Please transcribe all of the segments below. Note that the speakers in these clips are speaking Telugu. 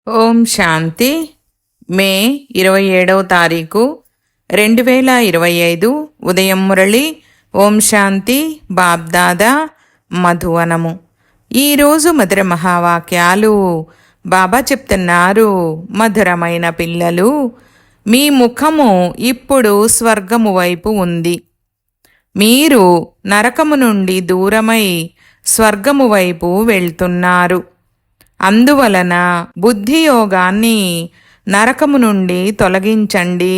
ఓం శాంతి. మే 27వ తారీఖు 2025 ఉదయం మురళి. ఓం శాంతి. బాబ్దాదా మధువనము. ఈరోజు మధుర మహావాక్యాలు. బాబా చెప్తున్నారు, మధురమైన పిల్లలు, మీ ముఖము ఇప్పుడు స్వర్గము వైపు ఉంది. మీరు నరకము నుండి దూరమై స్వర్గము వైపు వెళ్తున్నారు. అందువలన బుద్ధియోగాన్ని నరకము నుండి తొలగించండి.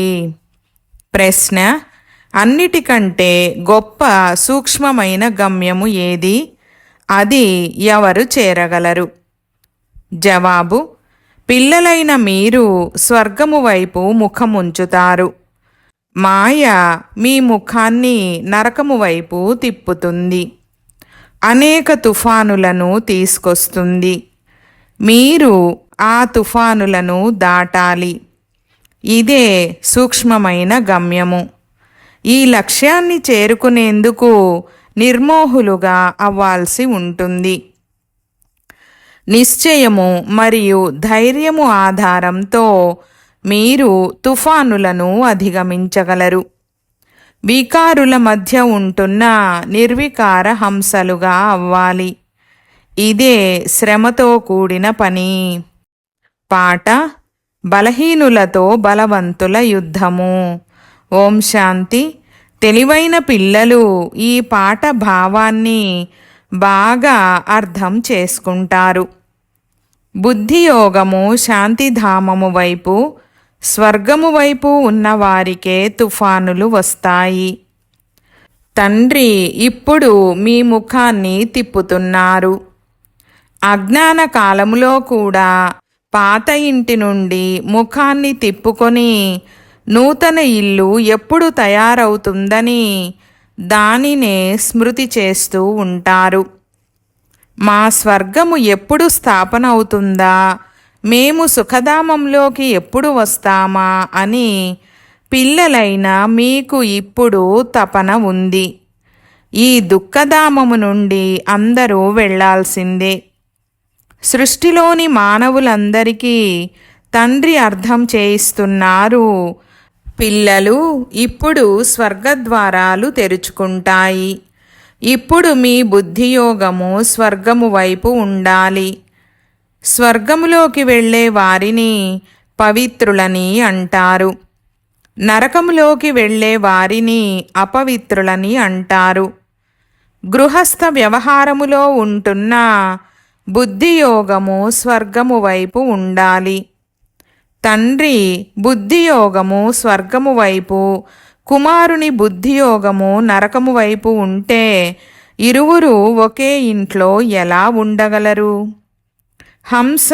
ప్రశ్న: అన్నిటికంటే గొప్ప సూక్ష్మమైన గమ్యము ఏది? అది ఎవరు చేరగలరు? జవాబు: పిల్లలైన మీరు స్వర్గము వైపు ముఖముంచుతారు. మాయ మీ ముఖాన్ని నరకము వైపు తిప్పుతుంది, అనేక తుఫానులను తీసుకొస్తుంది. మీరు ఆ తుఫానులను దాటాలి. ఇదే సూక్ష్మమైన గమ్యము. ఈ లక్ష్యాన్ని చేరుకునేందుకు నిర్మోహులుగా అవ్వాల్సి ఉంటుంది. నిశ్చయము మరియు ధైర్యము ఆధారంతో మీరు తుఫానులను అధిగమించగలరు. వికారుల మధ్య ఉంటున్న నిర్వికార హంసలుగా అవ్వాలి. ఇదే శ్రమతో కూడిన పని. పాట: బలహీనులతో బలవంతుల యుద్ధము. ఓం శాంతి. తెలివైన పిల్లలు ఈ పాట భావాన్ని బాగా అర్థం చేసుకుంటారు. బుద్ధియోగము శాంతిధామము వైపు, స్వర్గము వైపు ఉన్నవారికే తుఫానులు వస్తాయి. తండ్రి ఇప్పుడు మీ ముఖాన్ని తిప్పుతున్నారు. అజ్ఞాన కాలములో కూడా పాత ఇంటి నుండి ముఖాన్ని తిప్పుకొని నూతన ఇల్లు ఎప్పుడు తయారవుతుందని దానినే స్మృతి చేస్తూ ఉంటారు. మా స్వర్గము ఎప్పుడు స్థాపన అవుతుందా, మేము సుఖధామంలోకి ఎప్పుడు వస్తామా అని పిల్లలైన మీకు ఇప్పుడు తపన ఉంది. ఈ దుఃఖధామము నుండి అందరూ వెళ్లాల్సిందే. సృష్టిలోని మానవులందరికీ తండ్రి అర్థం చేయిస్తున్నారు. పిల్లలు, ఇప్పుడు స్వర్గద్వారాలు తెరుచుకుంటాయి. ఇప్పుడు మీ బుద్ధియోగము స్వర్గము వైపు ఉండాలి. స్వర్గములోకి వెళ్ళే వారిని పవిత్రులని అంటారు. నరకములోకి వెళ్ళే వారిని అపవిత్రులని అంటారు. గృహస్థ వ్యవహారములో ఉంటున్న బుద్ధియోగము స్వర్గము వైపు ఉండాలి. తండ్రి బుద్ధియోగము స్వర్గము వైపు, కుమారుని బుద్ధియోగము నరకము వైపు ఉంటే ఇరువురు ఒకే ఇంట్లో ఎలా ఉండగలరు? హంస,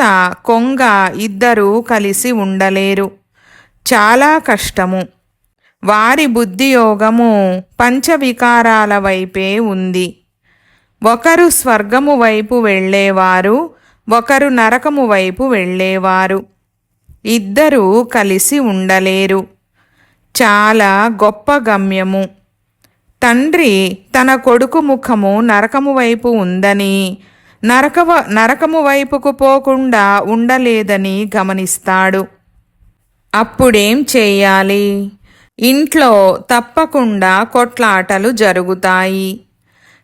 కొంగ ఇద్దరూ కలిసి ఉండలేరు. చాలా కష్టము. వారి బుద్ధియోగము పంచవికారాల వైపే ఉంది. ఒకరు స్వర్గము వైపు వెళ్ళేవారు, ఒకరు నరకము వైపు వెళ్ళేవారు. ఇద్దరూ కలిసి ఉండలేరు. చాలా గొప్ప గమ్యము. తండ్రి తన కొడుకు ముఖము నరకము వైపు ఉందని, నరకము వైపుకు పోకుండా ఉండలేదని గమనిస్తాడు. అప్పుడేం చేయాలి? ఇంట్లో తప్పకుండా కొట్లాటలు జరుగుతాయి.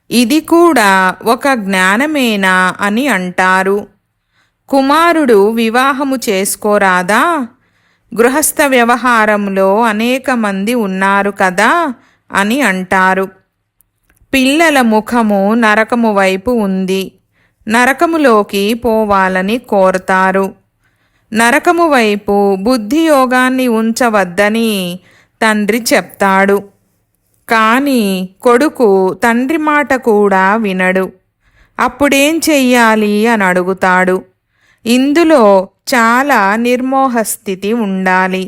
ఇది కూడా ఒక జ్ఞానమేనా అని అంటారు. కుమారుడు వివాహము చేసుకోరాదా? గృహస్థ వ్యవహారంలో అనేక మంది ఉన్నారు కదా అని అంటారు. పిల్లల ముఖము నరకము వైపు ఉంది. నరకములోకి పోవాలని కోరతారు. నరకము వైపు బుద్ధియోగాన్ని ఉంచవద్దని తండ్రి చెప్తాడు. కానీ కొడుకు తండ్రి మాట కూడా వినడు. అప్పుడేం చెయ్యాలి అని అడుగుతాడు. ఇందులో చాలా నిర్మోహ స్థితి ఉండాలి.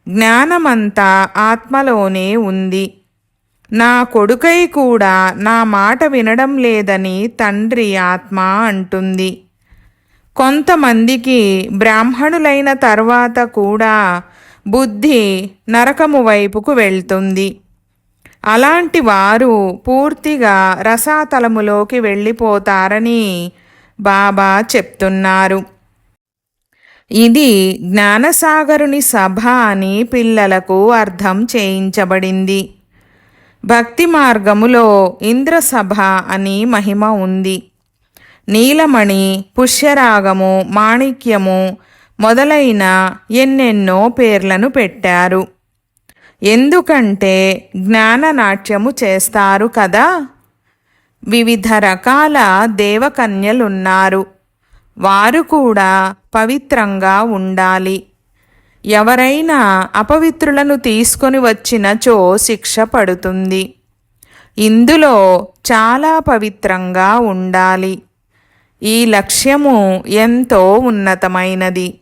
జ్ఞానమంతా ఆత్మలోనే ఉంది. నా కొడుకై కూడా నా మాట వినడం లేదని తండ్రి ఆత్మ అంటుంది. కొంతమందికి బ్రాహ్మణులైన తర్వాత కూడా బుద్ధి నరకము వైపుకు వెళ్తుంది. అలాంటి వారు పూర్తిగా రసాతలములోకి వెళ్ళిపోతారని బాబా చెప్తున్నారు. ఇది జ్ఞానసాగరుని సభ అని పిల్లలకు అర్థం చేయించబడింది. భక్తి మార్గములో ఇంద్రసభ అని మహిమ ఉంది. నీలమణి, పుష్యరాగము, మాణిక్యము మొదలైన ఎన్నెన్నో పేర్లను పెట్టారు. ఎందుకంటే జ్ఞాననాట్యము చేస్తారు కదా. వివిధ రకాల దేవకన్యలున్నారు. వారు కూడా పవిత్రంగా ఉండాలి. ఎవరైనా అపవిత్రులను తీసుకొని వచ్చినచో శిక్ష పడుతుంది. ఇందులో చాలా పవిత్రంగా ఉండాలి. ఈ లక్ష్యము ఎంతో ఉన్నతమైనది.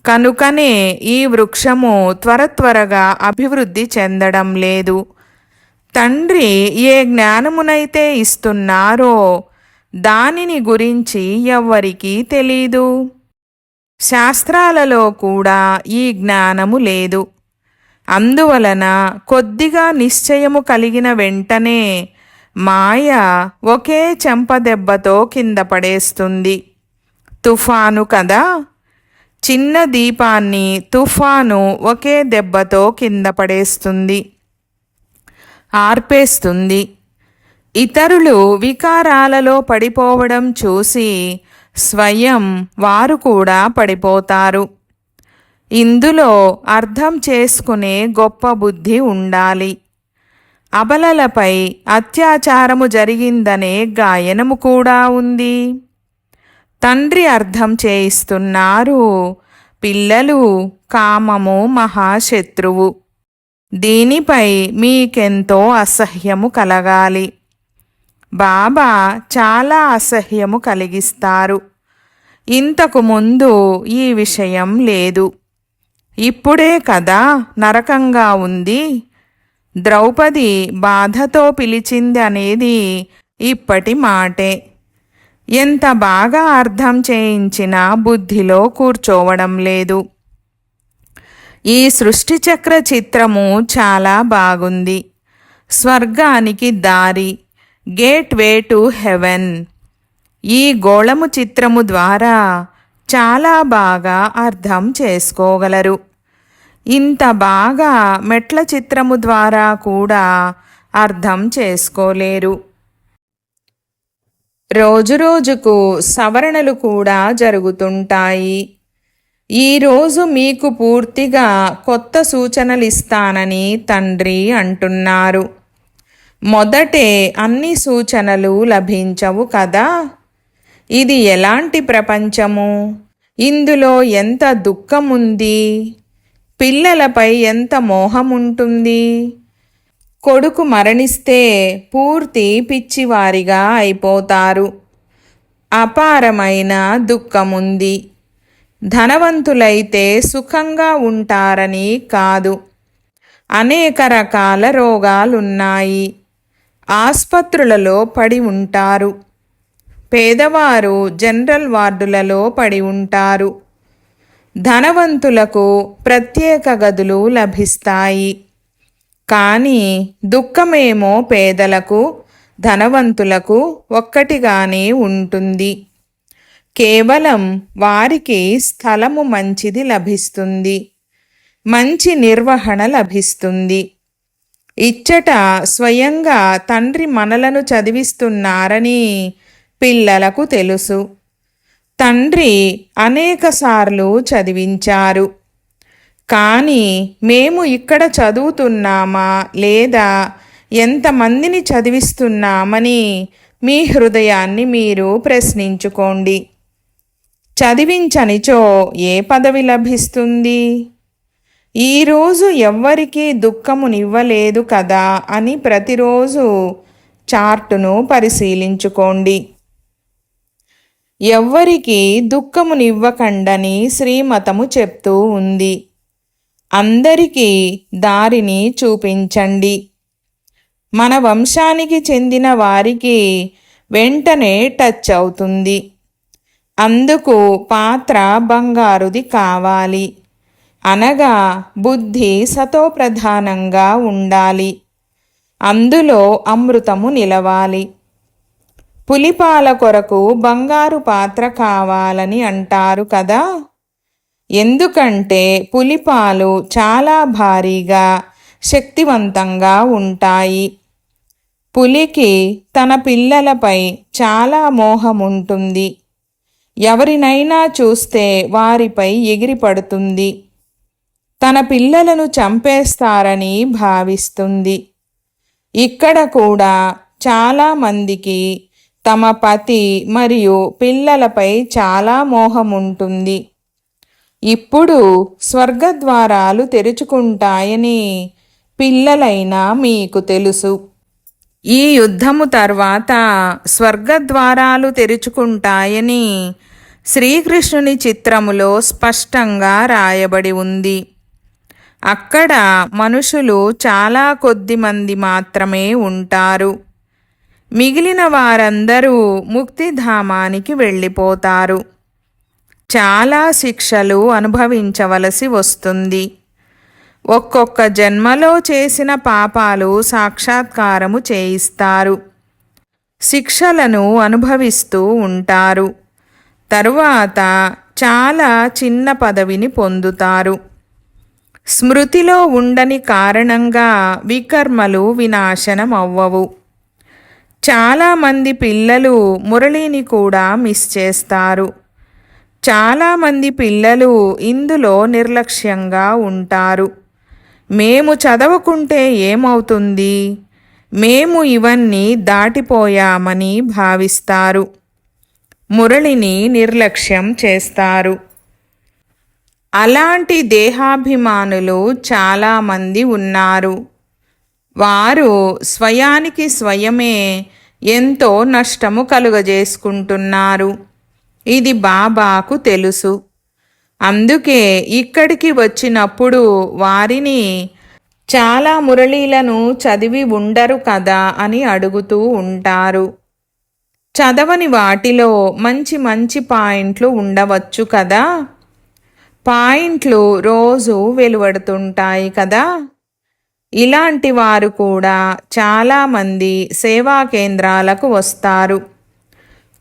కనుకనే ఈ వృక్షము త్వరగా అభివృద్ధి చెందడం లేదు. తండ్రి ఏ జ్ఞానమునైతే ఇస్తున్నారో దానిని గురించి ఎవ్వరికీ తెలీదు. శాస్త్రాలలో కూడా ఈ జ్ఞానము లేదు. అందువలన కొద్దిగా నిశ్చయము కలిగిన వెంటనే మాయ ఒకే చెంపదెబ్బతో కింద పడేస్తుంది. తుఫాను కదా. చిన్న దీపాన్ని తుఫాను ఒకే దెబ్బతో కింద పడేస్తుంది, ఆర్పేస్తుంది. ఇతరులు వికారాలలో పడిపోవడం చూసి స్వయం వారు కూడా పడిపోతారు. ఇందులో అర్థం చేసుకునే గొప్ప బుద్ధి ఉండాలి. అబలలపై అత్యాచారము జరిగిందనే గాయనము కూడా ఉంది. తండ్రి అర్థం చేయిస్తున్నారు, పిల్లలు, కామము మహాశత్రువు. దీనిపై మీకెంతో అసహ్యము కలగాలి. బాబా చాలా అసహ్యము కలిగిస్తారు. ఇంతకు ముందు ఈ విషయం లేదు. ఇప్పుడే కదా నరకంగా ఉంది. ద్రౌపది బాధతో పిలిచింది అనేది ఇప్పటి మాటే. ఎంత బాగా అర్థం చేయించినా బుద్ధిలో కూర్చోవడం లేదు. ఈ సృష్టి చక్ర చిత్రము చాలా బాగుంది. స్వర్గానికి దారి, గేట్ వే టు హెవెన్. ఈ గోళము చిత్రము ద్వారా చాలా బాగా అర్థం చేసుకోగలరు. ఇంత బాగా మెట్ల చిత్రము ద్వారా కూడా అర్థం చేసుకోలేరు. రోజురోజుకు సవరణలు కూడా జరుగుతుంటాయి. ఈరోజు మీకు పూర్తిగా కొత్త సూచనలు ఇస్తానని తండ్రి అంటున్నారు. మొదటే అన్ని సూచనలు లభించవు కదా. ఇది ఎలాంటి ప్రపంచము? ఇందులో ఎంత దుఃఖముంది. పిల్లలపై ఎంత మోహముంటుంది. కొడుకు మరణిస్తే పూర్తి పిచ్చివారిగా అయిపోతారు. అపారమైన దుఃఖముంది. ధనవంతులైతే సుఖంగా ఉంటారని కాదు. అనేక రకాల రోగాలున్నాయి. ఆస్పత్రులలో పడి ఉంటారు. పేదవారు జనరల్ వార్డులలో పడి ఉంటారు. ధనవంతులకు ప్రత్యేక గదులు లభిస్తాయి. కానీ దుఃఖమేమో పేదలకు, ధనవంతులకు ఒక్కటిగానే ఉంటుంది. కేవలం వారికి స్థలము మంచిది లభిస్తుంది, మంచి నిర్వహణ లభిస్తుంది. ఇచ్చట స్వయంగా తండ్రి మనలను చదివిస్తున్నారని పిల్లలకు తెలుసు. తండ్రి అనేకసార్లు చదివించారు. కానీ మేము ఇక్కడ చదువుతున్నామా లేదా ఎంతమందిని చదివిస్తున్నామని మీ హృదయాన్ని మీరు ప్రశ్నించుకోండి. చదివించనిచో ఏ పదవి లభిస్తుంది? ఈరోజు ఎవ్వరికీ దుఃఖమునివ్వలేదు కదా అని ప్రతిరోజు చార్టును పరిశీలించుకోండి. ఎవ్వరికీ దుఃఖమునివ్వకండని శ్రీమతము చెప్తూ ఉంది. అందరికీ దారిని చూపించండి. మన వంశానికి చెందిన వారికి వెంటనే టచ్ అవుతుంది. అందుకు పాత్ర బంగారుది కావాలి. అనగా బుద్ధి సతోప్రధానంగా ఉండాలి. అందులో అమృతము నిలవాలి. పులిపాల కొరకు బంగారు పాత్ర కావాలని అంటారు కదా. ఎందుకంటే పులిపాలు చాలా భారీగా శక్తివంతంగా ఉంటాయి. పులికి తన పిల్లలపై చాలా మోహం ఉంటుంది. ఎవరినైనా చూస్తే వారిపై ఎగిరిపడుతుంది. తన పిల్లలను చంపేస్తారని భావిస్తుంది. ఇక్కడ కూడా చాలామందికి తమ పతి మరియు పిల్లలపై చాలా మోహం ఉంటుంది. ఇప్పుడు స్వర్గద్వారాలు తెరుచుకుంటాయని పిల్లలైనా మీకు తెలుసు. ఈ యుద్ధము తర్వాత స్వర్గద్వారాలు తెరుచుకుంటాయని శ్రీకృష్ణుని చిత్రములో స్పష్టంగా రాయబడి ఉంది. అక్కడ మనుషులు చాలా కొద్ది మంది మాత్రమే ఉంటారు. మిగిలిన వారందరూ ముక్తిధామానికి వెళ్ళిపోతారు. చాలా శిక్షలు అనుభవించవలసి వస్తుంది. ఒక్కొక్క జన్మలో చేసిన పాపాలు సాక్షాత్కారము చేయిస్తారు. శిక్షలను అనుభవిస్తూ ఉంటారు. తరువాత చాలా చిన్న పదవిని పొందుతారు. స్మృతిలో ఉండని కారణంగా వికర్మలు వినాశనం అవ్వవు. చాలామంది పిల్లలు మురళిని కూడా మిస్ చేస్తారు. చాలామంది పిల్లలు ఇందులో నిర్లక్ష్యంగా ఉంటారు. మేము చదవకుంటే ఏమవుతుంది, మేము ఇవన్నీ దాటిపోయామని భావిస్తారు. మురళిని నిర్లక్ష్యం చేస్తారు. అలాంటి దేహాభిమానులు చాలామంది ఉన్నారు. వారు స్వయానికి స్వయమే ఎంతో నష్టము కలుగజేసుకుంటున్నారు. ఇది బాబాకు తెలుసు. అందుకే ఇక్కడికి వచ్చినప్పుడు వారిని చాలా మురళీలను చదివి ఉండరు కదా అని అడుగుతూ ఉంటారు. చదవని వాటిలో మంచి మంచి పాయింట్లు ఉండవచ్చు కదా. పాయింట్లు రోజు వెలువడుతుంటాయి కదా. ఇలాంటి వారు కూడా చాలామంది సేవా కేంద్రాలకు వస్తారు.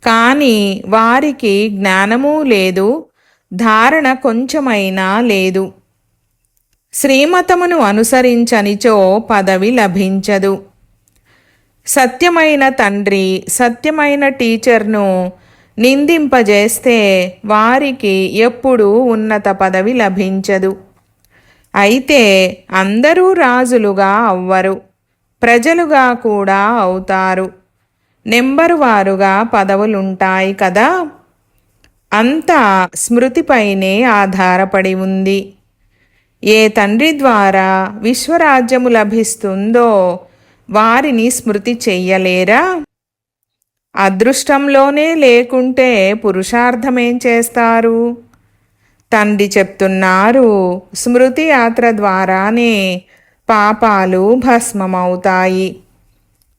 కానీ వారికి జ్ఞానమూ లేదు, ధారణ కొంచెమైనా లేదు. శ్రీమతమును అనుసరించనిచో పదవి లభించదు. సత్యమైన తండ్రి సత్యమైన టీచర్ను నిందింపజేస్తే వారికి ఎప్పుడూ ఉన్నత పదవి లభించదు. అయితే అందరూ రాజులుగా అవ్వరు, ప్రజలుగా కూడా అవుతారు. నెంబరు వారుగా పదవులుంటాయి కదా. అంతా స్మృతిపైనే ఆధారపడి ఉంది. ఏ తండ్రి ద్వారా విశ్వరాజ్యము లభిస్తుందో వారిని స్మృతి చెయ్యలేరా? అదృష్టంలోనే లేకుంటే పురుషార్థమేం చేస్తారు? తండ్రి చెప్తున్నారు, స్మృతి యాత్ర ద్వారానే పాపాలు భస్మమవుతాయి.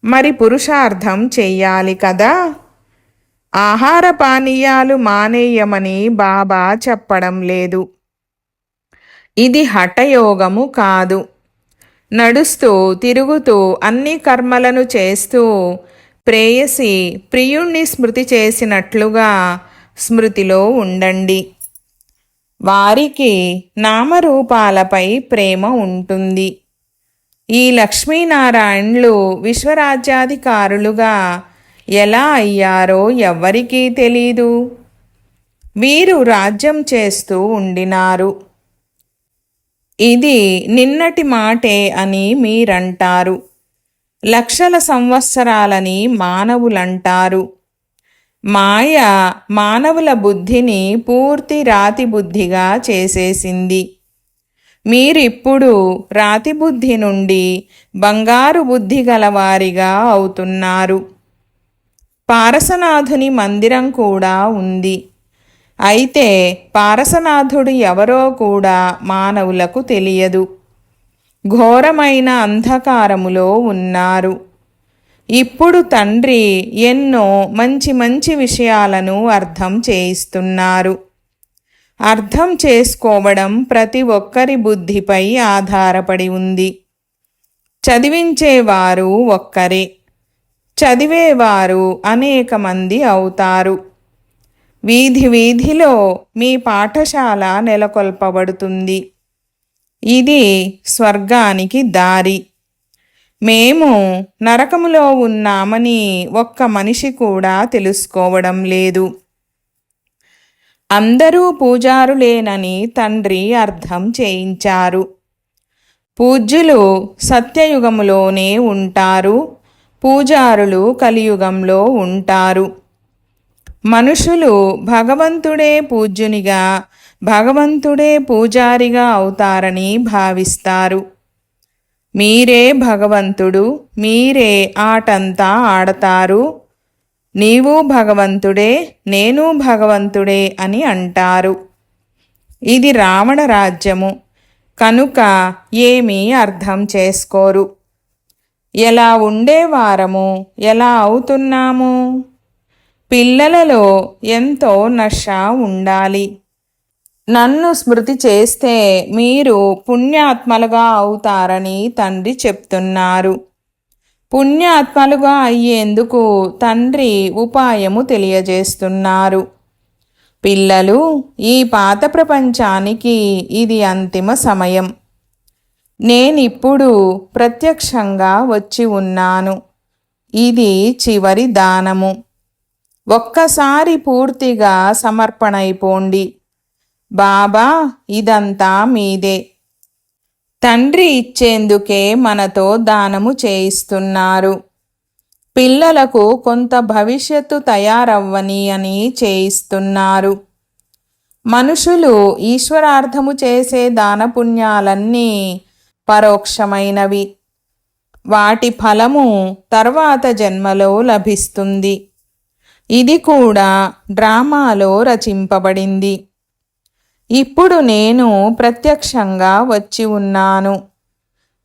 మరి పురుషార్థం చెయ్యాలి కదా. ఆహార పానీయాలు మానేయమని బాబా చెప్పడం లేదు. ఇది హఠయోగము కాదు. నడుస్తూ తిరుగుతూ అన్ని కర్మలను చేస్తూ ప్రేయసి ప్రియుణ్ణి స్మృతి చేసినట్లుగా స్మృతిలో ఉండండి. వారికి నామరూపాలపై ప్రేమ ఉంటుంది. ఈ లక్ష్మీనారాయణులు విశ్వరాజ్యాధికారులుగా ఎలా అయ్యారో ఎవ్వరికీ తెలీదు. వీరు రాజ్యం చేస్తూ ఉండినారు. ఇది నిన్నటి మాటే అని మీరంటారు. లక్షల సంవత్సరాలని మానవులంటారు. మాయ మానవుల బుద్ధిని పూర్తి రాతి బుద్ధిగా చేసేసింది. మీరిప్పుడు రాతి బుద్ధి నుండి బంగారు బుద్ధి గలవారిగా అవుతున్నారు. పారసనాథుని మందిరం కూడా ఉంది. అయితే పారసనాథుడు ఎవరో కూడా మానవులకు తెలియదు. ఘోరమైన అంధకారములో ఉన్నారు. ఇప్పుడు తండ్రి ఎన్నో మంచి మంచి విషయాలను అర్థం చేయిస్తున్నారు. అర్థం చేసుకోవడం ప్రతి ఒక్కరి బుద్ధిపై ఆధారపడి ఉంది. చదివించేవారు ఒక్కరే, చదివేవారు అనేక మంది అవుతారు. వీధి వీధిలో మీ పాఠశాల నెలకొల్పబడుతుంది. ఇది స్వర్గానికి దారి. మేము నరకములో ఉన్నామని ఒక్క మనిషి కూడా తెలుసుకోవడం లేదు. అందరూ పూజారులేనని తండ్రి అర్థం చేయించారు. పూజ్యులు సత్యయుగములోనే ఉంటారు, పూజారులు కలియుగంలో ఉంటారు. మనుషులు భగవంతుడే పూజ్యునిగా, భగవంతుడే పూజారిగా అవుతారని భావిస్తారు. మీరే భగవంతుడు, మీరే ఆటంతా ఆడతారు, నీవు భగవంతుడే, నేను భగవంతుడే అని అంటారు. ఇది రావణ రాజ్యము కనుక ఏమీ అర్థం చేసుకోరు. ఎలా ఉండేవారము, ఎలా అవుతున్నాము? పిల్లలలో ఎంతో నష ఉండాలి. నన్ను స్మృతి చేస్తే మీరు పుణ్యాత్మలుగా అవుతారని తండ్రి చెప్తున్నారు. పుణ్యాత్మలుగా అయ్యేందుకు తండ్రి ఉపాయము తెలియజేస్తున్నారు. పిల్లలు, ఈ పాత ప్రపంచానికి ఇది అంతిమ సమయం. నేనిప్పుడు ప్రత్యక్షంగా వచ్చి ఉన్నాను. ఇది చివరి దానము. ఒక్కసారి పూర్తిగా సమర్పణైపోండి. బాబా, ఇదంతా మీదే. తండ్రి ఇచ్చేందుకే మనతో దానము చేయిస్తున్నారు. పిల్లలకు కొంత భవిష్యత్తు తయారవ్వని అని చేయిస్తున్నారు. మనుషులు ఈశ్వరార్థము చేసే దానపుణ్యాలన్నీ పరోక్షమైనవి. వాటి ఫలము తర్వాత జన్మలో లభిస్తుంది. ఇది కూడా డ్రామాలో రచింపబడింది. ఇప్పుడు నేను ప్రత్యక్షంగా వచ్చి ఉన్నాను.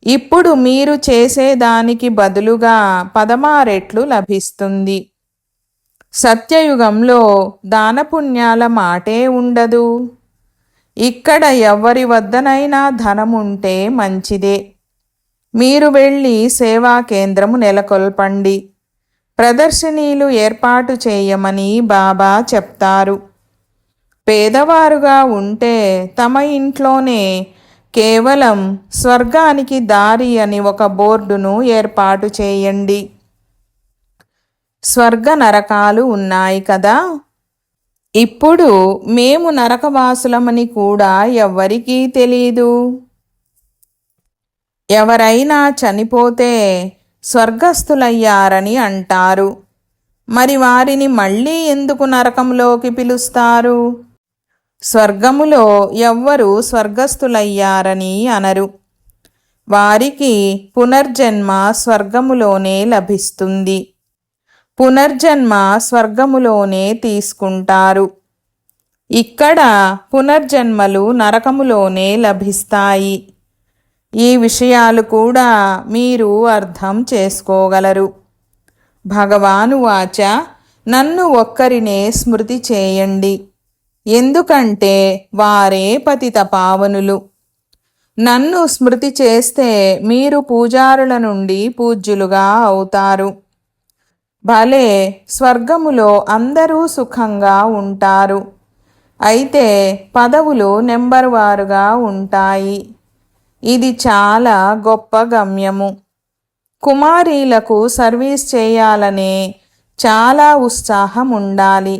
ఇప్పుడు మీరు చేసేదానికి బదులుగా 16 రెట్లు లభిస్తుంది. సత్యయుగంలో దానపుణ్యాల మాటే ఉండదు. ఇక్కడ ఎవరి వద్దనైనా ధనముంటే మంచిదే. మీరు వెళ్ళి సేవా కేంద్రము నెలకొల్పండి. ప్రదర్శనీలు ఏర్పాటు చేయమని బాబా చెప్తారు. పేదవారుగా ఉంటే తమ ఇంట్లోనే కేవలం స్వర్గానికి దారి అని ఒక బోర్డును ఏర్పాటు చేయండి. స్వర్గ నరకాలు ఉన్నాయి కదా. ఇప్పుడు మేము నరకవాసులమని కూడా ఎవ్వరికీ తెలీదు. ఎవరైనా చనిపోతే స్వర్గస్థులయ్యారని అంటారు. మరి వారిని మళ్ళీ ఎందుకు నరకంలోకి పిలుస్తారు? స్వర్గములో ఎవ్వరు స్వర్గస్థులయ్యారని అనరు. వారికి పునర్జన్మ స్వర్గములోనే లభిస్తుంది. పునర్జన్మ స్వర్గములోనే తీసుకుంటారు. ఇక్కడ పునర్జన్మలు నరకములోనే లభిస్తాయి. ఈ విషయాలు కూడా మీరు అర్థం చేసుకోగలరు. భగవాను వాచ, నన్ను ఒక్కరినే స్మృతి చేయండి, ఎందుకంటే వారే పతిత పావనులు. నన్ను స్మృతి చేస్తే మీరు పూజారుల నుండి పూజ్యులుగా అవుతారు. భలే, స్వర్గములో అందరూ సుఖంగా ఉంటారు. అయితే పదవులు నెంబరువారుగా ఉంటాయి. ఇది చాలా గొప్ప గమ్యము. కుమారీలకు సర్వీస్ చేయాలనే చాలా ఉత్సాహం ఉండాలి.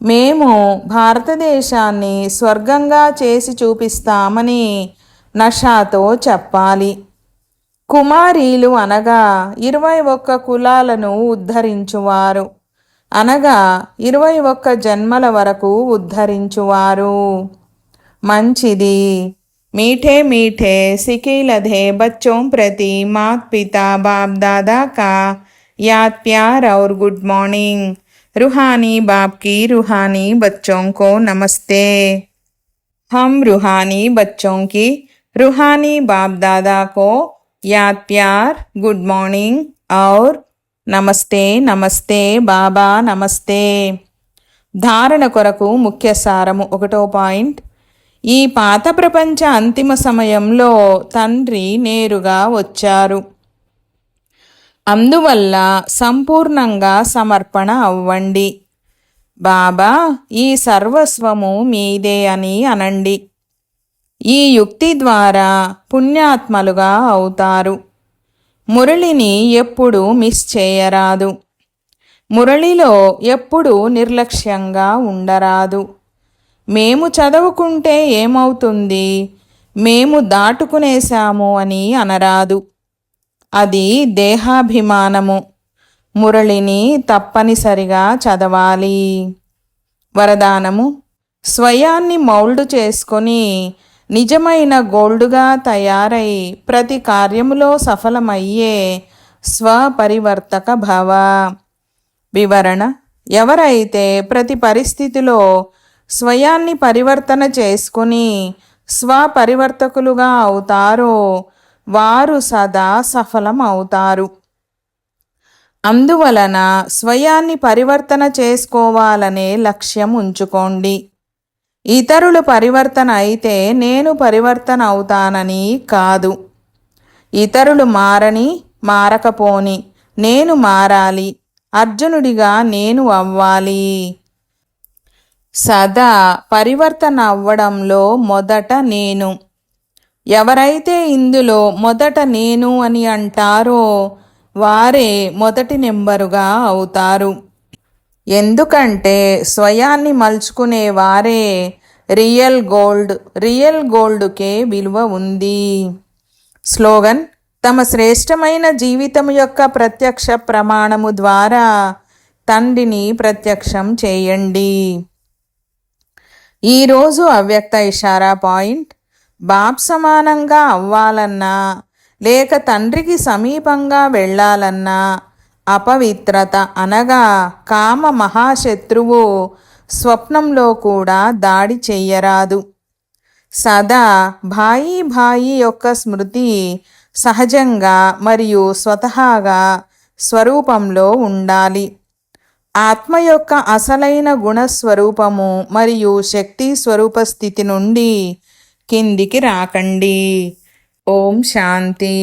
మేము భారతదేశాన్ని స్వర్గంగా చేసి చూపిస్తామని నషాతో చెప్పాలి. కుమారీలు అనగా 21 కులాలను ఉద్ధరించువారు, అనగా 21 జన్మల వరకు ఉద్ధరించువారు. మంచిది. मीठे मीठे सिकीलधे बच्चों प्रति मात पिता बाप दादा का याद प्यार और गुड मॉर्निंग. रूहानी बाप की रूहानी बच्चों को नमस्ते. हम रूहानी बच्चों की रूहानी बाप दादा को याद प्यार, गुड मॉर्निंग और నమస్తే నమస్తే బాబా నమస్తే. ధారణ కొరకు ముఖ్య సారము 1వ పాయింట్. ఈ పాత ప్రపంచ అంతిమ సమయంలో తండ్రి నేరుగా వచ్చారు. అందువల్ల సంపూర్ణంగా సమర్పణ అవ్వండి. బాబా, ఈ సర్వస్వము మీదే అని అనండి. ఈ యుక్తి ద్వారా పుణ్యాత్మలుగా అవుతారు. మురళిని ఎప్పుడూ మిస్ చేయరాదు. మురళిలో ఎప్పుడూ నిర్లక్ష్యంగా ఉండరాదు. మేము చదువుకుంటే ఏమవుతుంది, మేము దాటుకునేశాము అని అనరాదు. అది దేహాభిమానము. మురళిని తప్పనిసరిగా చదవాలి. వరదానము: స్వయాన్ని మౌల్డ్ చేసుకొని నిజమైన గోల్డుగా తయారై ప్రతి కార్యములో సఫలమయ్యే స్వపరివర్తక భవ. వివరణ: ఎవరైతే ప్రతి పరిస్థితిలో స్వయాన్ని పరివర్తన చేసుకుని స్వపరివర్తకులుగా అవుతారో వారు సదా సఫలం అవుతారు. అందువలన స్వయాన్ని పరివర్తన చేసుకోవాలనే లక్ష్యం ఉంచుకోండి. ఇతరులు పరివర్తన అయితే నేను పరివర్తన అవుతానని కాదు. ఇతరులు మారని మారకపోని నేను మారాలి, అర్జునుడిగా నేను అవ్వాలి. సదా పరివర్తన అవ్వడంలో మొదట నేను. ఎవరైతే ఇందులో మొదట నేను అని అంటారో వారే మొదటి నెంబరుగా అవుతారు. ఎందుకంటే స్వయాన్ని మలుచుకునే వారే రియల్ గోల్డ్. రియల్ గోల్డ్కే విలువ ఉంది. స్లోగన్: తమ శ్రేష్టమైన జీవితం యొక్క ప్రత్యక్ష ప్రమాణము ద్వారా తండ్రిని ప్రత్యక్షం చేయండి. ఈరోజు అవ్యక్త ఇషారా పాయింట్: బాప్ సమానంగా అవ్వాలన్నా లేక తండ్రికి సమీపంగా వెళ్ళాలన్నా అపవిత్రత అనగా కామ మహాశత్రువు స్వప్నంలో కూడా దాడి చెయ్యరాదు. సదా భాయి భాయి యొక్క స్మృతి సహజంగా మరియు స్వతహాగా స్వరూపంలో ఉండాలి. ఆత్మ యొక్క అసలైన గుణస్వరూపము మరియు శక్తి స్వరూప స్థితి నుండి కిందికి రాకండి. ఓం శాంతి.